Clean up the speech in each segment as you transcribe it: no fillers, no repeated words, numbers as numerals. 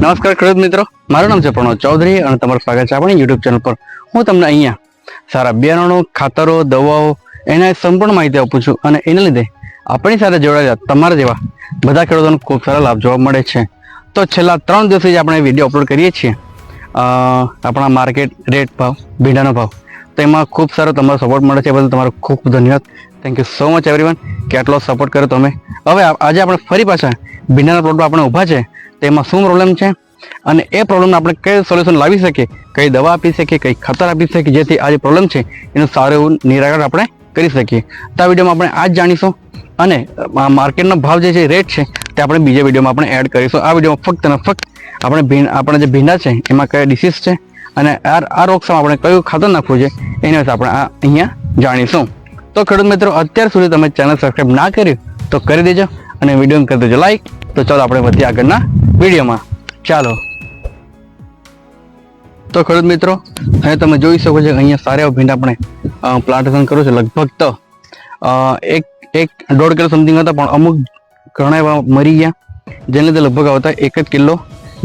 નમસ્કાર ખેડૂત મિત્રો, મારું નામ છે પ્રણવ ચૌધરી અને તમારું સ્વાગત છે આપણી યુટ્યુબ ચેનલ પર. હું તમને અહીંયા સારા બિયારણો, ખાતરો, દવાઓ એના સંપૂર્ણ માહિતી આપું છું અને એને લીધે આપણી સાથે જોડાયેલા તમારા જેવા બધા ખેડૂતોને ખૂબ સારા લાભ જોવા મળે છે. તો છેલ્લા 3 દિવસથી જ આપણે વિડીયો અપલોડ કરીએ છીએ આપણા માર્કેટ રેટ ભાવ, ભીંડાનો ભાવ. તો એમાં ખૂબ સારો તમારો સપોર્ટ મળે છે, બદલ તમારો ખૂબ ખૂબ ધન્યવાદ. Thank you so much everyone કે આટલો સપોર્ટ કર્યો તમે. હવે આજે આપણે ફરી પાછા ભીંડાના પ્લોટમાં આપણે ઊભા છે, તેમાં શું પ્રોબ્લેમ છે અને એ પ્રોબ્લેમને આપણે કઈ સોલ્યુશન લાવી શકીએ, કઈ દવા આપી શકીએ, કઈ ખાતર આપી શકીએ, જેથી આ જે પ્રોબ્લેમ છે એનું સારું એવું નિરાકરણ આપણે કરી શકીએ. તો આ વિડીયોમાં આપણે આ જ જાણીશું અને માર્કેટનો ભાવ જે છે, રેટ છે, તે આપણે બીજા વિડીયોમાં આપણે એડ કરીશું. આ વિડીયોમાં ફક્ત અને ફક્ત આપણે જે ભીંડા છે એમાં કયા ડિસીઝ છે અને આ રોગ સામે આપણે કયું ખાતર નાખવું છે એના વિશે આપણે અહીંયા જાણીશું. તો ખેડૂત મિત્રો, અત્યાર સુધી તમે ચેનલ સબસ્ક્રાઈબ ના કર્યું તો કરી દેજો અને વિડીયો કરી દેજો લાઈક. તો ચાલો આપણે વધીએ આગળના વિડીયોમાં. ચાલો, તો ખેડૂત મિત્રો, અહીંયા તમે જોઈ શકો છો અહીંયા સારા એવા ભીંડા આપણે પ્લાન્ટેશન કર્યું છે. લગભગ તો 1.5 કિલો સમથિંગ હતા, પણ અમુક ઘણા એવા મરી ગયા, જેને લીધે લગભગ આવતા 1 કિલો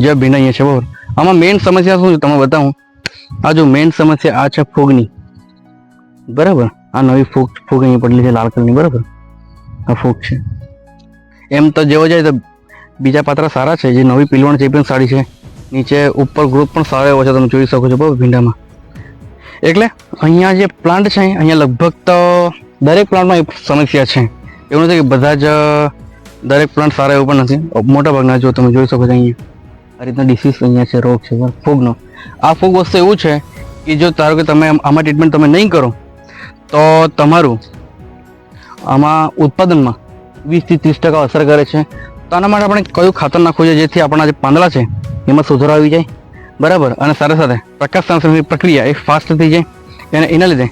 જેવા ભીંડા અહીંયા છે. બરાબર, આમાં મેઇન સમસ્યા શું છે તમે બતાવું. આ જો મેઇન સમસ્યા આ છે ફૂગની. બરાબર, આ નવી ફૂગ અહીંયા પડેલી છે લાલ કલરની. બરાબર, આ ફૂગ છે. એમ તો જેવો જાય તો બીજા પાત્રા સારા છે, જે નવી પીલવણ છે એ પણ સારી છે, નીચે ઉપર ગ્રોથ પણ સારો એવો છે, તમે જોઈ શકો છો બરાબર ભીંડામાં. એટલે અહીંયા જે પ્લાન્ટ છે અહીંયા લગભગ તો દરેક પ્લાન્ટમાં એક સમસ્યા છે. એવું નથી કે બધા જ દરેક પ્લાન્ટ સારા એવું પણ નથી, મોટા ભાગના જો તમે જોઈ શકો છો અહીંયા આ રીતના ડિસીઝ અહીંયા છે, રોગ છે ફૂગનો. આ ફૂગ વસ્તુ એવું છે કે જો ધારો કે તમે આમાં ટ્રીટમેન્ટ તમે નહીં કરો તો તમારું આમાં ઉત્પાદનમાં 20 થી 30% અસર કરે છે. તો આના માટે આપણે કયું ખાતર નાખવું છે જેથી આપણા જે પાંદડા છે એમાં સુધારો આવી જાય. બરાબર, અને સાથે સાથે પ્રકાશ સંશ્લેષણની પ્રક્રિયા એ ફાસ્ટ થઈ જાય અને એના લીધે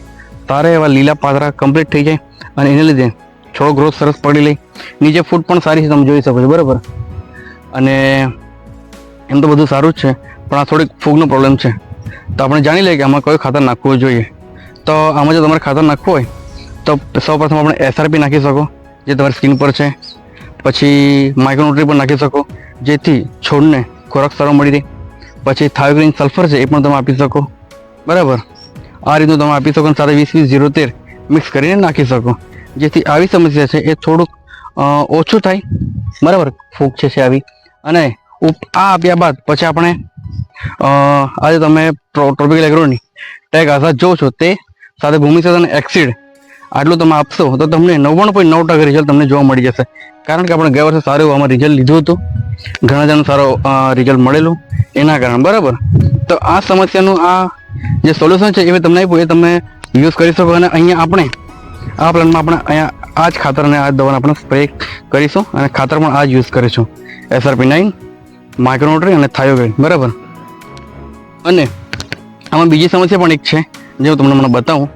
સારા એવા લીલા પાતળા કમ્પ્લીટ થઈ જાય અને એના લીધે છોડ ગ્રોથ સરસ પડી લે. નીચે ફૂટ પણ સારી છે, તમે જોઈ શકો છો. બરાબર, અને એમ તો બધું સારું જ છે, પણ આ થોડીક ફૂગનો પ્રોબ્લેમ છે. તો આપણે જાણી લઈએ કે આમાં કયું ખાતર નાખવું જોઈએ. તો આમાં જો તમારે ખાતર નાખવું હોય તો સૌપ્રથમ આપણે SRP નાખી શકો, જે તમારી સ્કીન પર છે. પછી માઇક્રોન્યુટ્રી પણ નાખી શકો, જેથી છોડને ખોરાક સારો મળી રહે. પછી થાયોગ્રીન સલ્ફર છે એ પણ તમે આપી શકો. બરાબર, આ રીતનું તમે આપી શકો, સાથે 20-20-0-13 મિક્સ કરીને નાખી શકો, જેથી આવી સમસ્યા છે એ થોડુંક ઓછું થાય. બરાબર, ફૂગ છે આવી. અને આ આપ્યા બાદ પછી આપણે આજે તમે ટ્રોપિકલ એગ્રોની ટેગ આઝાદ જોવો છો, તે સાથે ભૂમિસદ અને એક્સિડ આટલું તમે આપશો તો તમને 99.9% રિઝલ્ટ તમને જોવા મળી જશે. કારણ કે આપણે ગયા વર્ષે સારું એવું આમાં રિઝલ્ટ લીધું હતું, ઘણા જણનું સારું રિઝલ્ટ મળેલું એના કારણે. બરાબર, તો આ સમસ્યાનું આ જે સોલ્યુશન છે એ મેં તમને આપ્યું, એ તમે યુઝ કરી શકો. અને અહીંયા આપણે આ પ્લાનમાં આપણે અહીંયા આ જ ખાતર અને આ જ દવાને આપણે સ્પ્રે કરીશું અને ખાતર પણ આ જ યુઝ કરીશું, SRP9, માઇક્રોન્યુટ્રી અને થાયોગ્રીન. બરાબર, અને આમાં બીજી સમસ્યા પણ એક છે, જે હું તમને બતાવું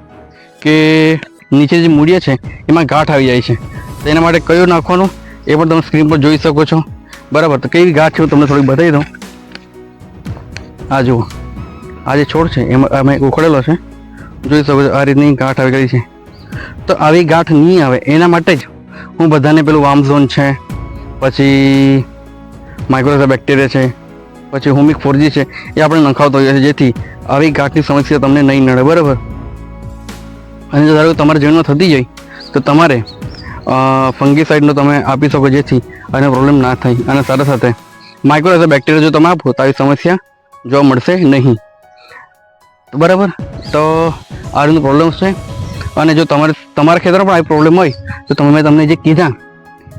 કે નીચે જે મૂળિયા છે એમાં ગાંઠ આવી જાય છે. તો એના માટે કયું નાખવાનું એ પણ તમે સ્ક્રીન પર જોઈ શકો છો. બરાબર, તો કેવી ગાંઠ છે હું તમને થોડીક બતાવી દઉં. આ જુઓ, આ જે છોડ છે એમાં અમે ઉખડેલો છે, જોઈ શકો છો આ રીતની ગાંઠ આવી ગઈ છે. તો આવી ગાંઠ નહીં આવે એના માટે જ હું બધાને પેલું વામઝોન છે, પછી માઇક્રોઝા બેક્ટેરિયા છે, પછી હુમિક 4G છે, એ આપણે નખાવતો હોઈએ છીએ, જેથી આવી ગાંઠની સમસ્યા તમને નહીં નડે. બરાબર, અને જો ધારો કે તમારે જમીનમાં થતી જાય તો તમારે ફંગીસાઇડનો તમે આપી શકો, જેથી આનો પ્રોબ્લેમ ના થાય. અને સાથે સાથે માઇક્રોઝા બેક્ટેરિયા જો તમે આપો તો આવી સમસ્યા જોવા મળશે નહીં. બરાબર, તો આ રીતનો પ્રોબ્લેમ છે. અને જો તમારા ખેતરમાં પણ આવી પ્રોબ્લેમ હોય તો મેં તમને જે કીધા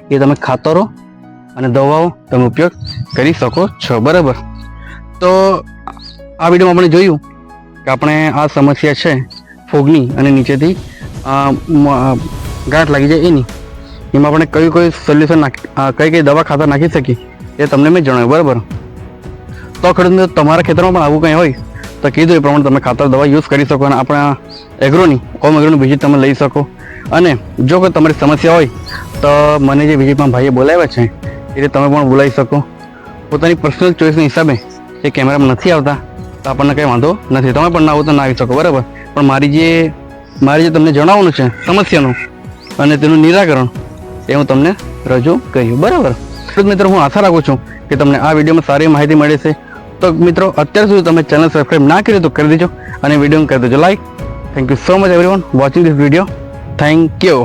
એ તમે ખાતરો અને દવાઓ તમે ઉપયોગ કરી શકો છો. બરાબર, તો આ વિડીયોમાં આપણે જોયું કે આપણે આ સમસ્યા છે ફૂગની અને નીચેથી ગાંઠ લાગી જાય એમાં આપણે કયું સોલ્યુશન કઈ દવા ખાતર નાખી શકીએ એ તમને મેં જણાવ્યું. બરાબર, તો ખેડૂત તમારા ખેતરમાં પણ આવું કંઈ હોય તો કીધું એ પ્રમાણે તમે ખાતર દવા યુઝ કરી શકો અને આપણા હોમ એગ્રોની વિઝિટ તમે લઈ શકો. અને જો કોઈ તમારી સમસ્યા હોય તો મને જે વિઝિટમાં ભાઈએ બોલાવ્યા છે એ રીતે તમે પણ બોલાવી શકો. પોતાની પર્સનલ ચોઈસના હિસાબે એ કેમેરામાં નથી આવતા તો આપણને કંઈ વાંધો નથી, તમે પણ ના આવો તો ના આવી શકો. બરાબર, પણ મારી જે તમને જણાવવાનું છે સમસ્યાનું અને તેનું નિરાકરણ એ હું તમને રજૂ કર્યું. બરાબર ખેડૂત મિત્રો, હું આશા રાખું છું કે તમને આ વિડીયોમાં સારી માહિતી મળે છે. તો મિત્રો અત્યાર સુધી તમે ચેનલ સબસ્ક્રાઇબ ના કરી તો કરી દેજો અને વિડીયો કરી દેજો like. Thank you so much everyone watching this video. Thank you.